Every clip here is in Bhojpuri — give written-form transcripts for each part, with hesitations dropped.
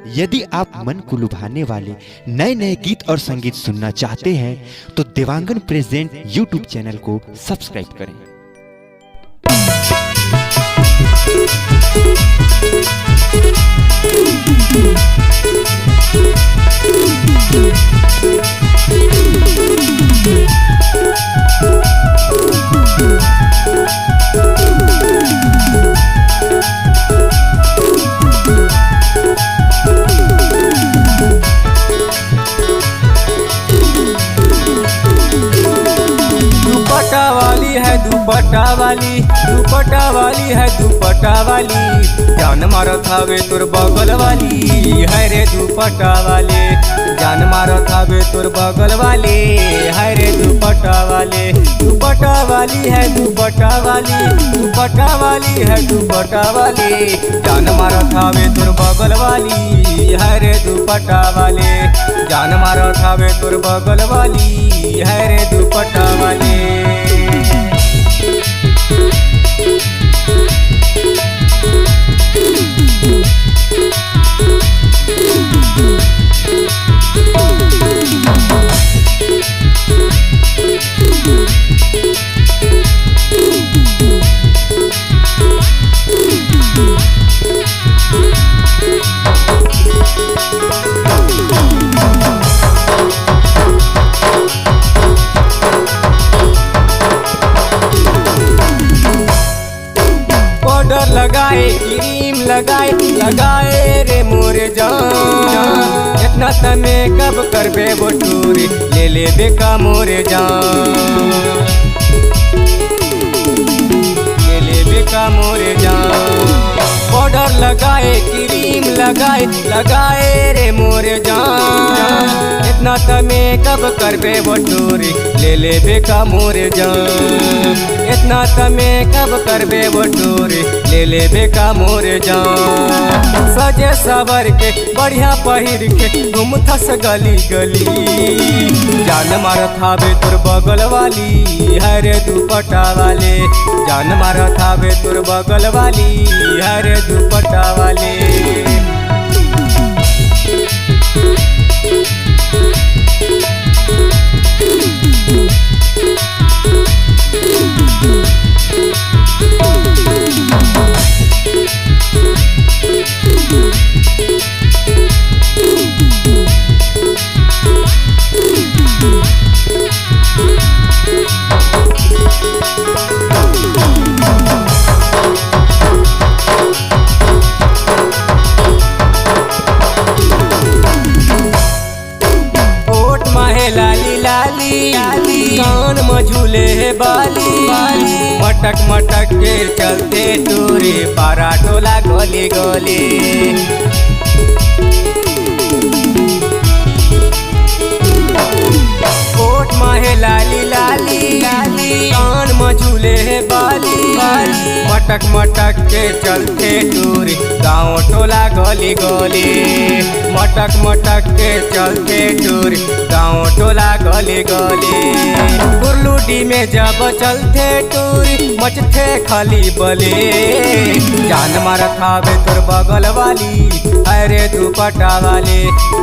यदि आप मन को लुभाने वाले नए नए गीत और संगीत सुनना चाहते हैं तो देवांगन प्रेजेंट यूट्यूब चैनल को सब्सक्राइब करें। दुपट्टा वाली है दुपट्टा वाली जान मारत हवे तोर बगल वाली है रे दुपट्टा वाले जान मारत हवे तोर बगल वाले है रे दुपट्टा वाले है दुपट्टा वाली है दुपट्टा वाले जान मारत हवे तोर बगल वाली है रे दुपट्टा वाले जान मारत हवे तोर बगल वाली है रे दुपट्टा वाले। लगाए क्रीम लगाए रे मोरे जान इतना तमे कब करबे वो टूरी ले बेका मोरे जान ले बेका मोरे जान पाउडर लगाए क्रीम लगाए रे मोरे जान इतना तमे कब करबे वो टूरी ले बेका मोरे जान इतना तमे कब करबे वो टूरी ले बेका मोरे जान सजे सवर के बढ़िया पहिर के घूमथस गली जान मारत हवे तोर बगल वाली है रे दुपट्टा वाले जान मारत हवे तोर बगल वाली है रे दुपट्टा वाले। लाली कान मझूले है बाली मटक के चलते टूरी पारा टोला गली कोट माहे लाली कान मझूले है बाली मटक के चलते टूरी गाँव टोला गली मटक के चलते टूरी गाँव टोला गली गुरलूडी में जब चलते टूरी मचथे खाली बले जान मारत हवे तोर बगल वाली है रे दुपट्टा वाले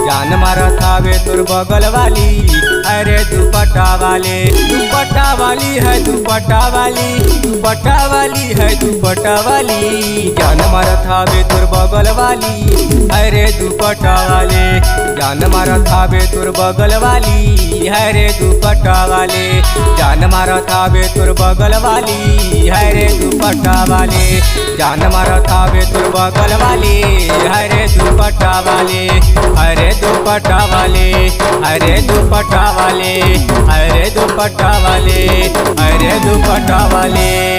जान मारत हवे तोर बगल वाली है रे दुपट्टा वाली है दुपट्टा वाली जान मारत हवे तोर बगल वाली है रे दुपट्टा वाले जान मारत हवे तोर बगल वाली है रे दुपट्टा वाले जान मारत हवे तोर बगल वाली है रे दुपट्टा वाले जान मारत हवे तोर बगल वाली है रे दुपट्टा वाले हरे दुपट्टा वाले हरे दुपट्टा वाले हरे दुपट्टा वाले हरे दुपट्टा वाले।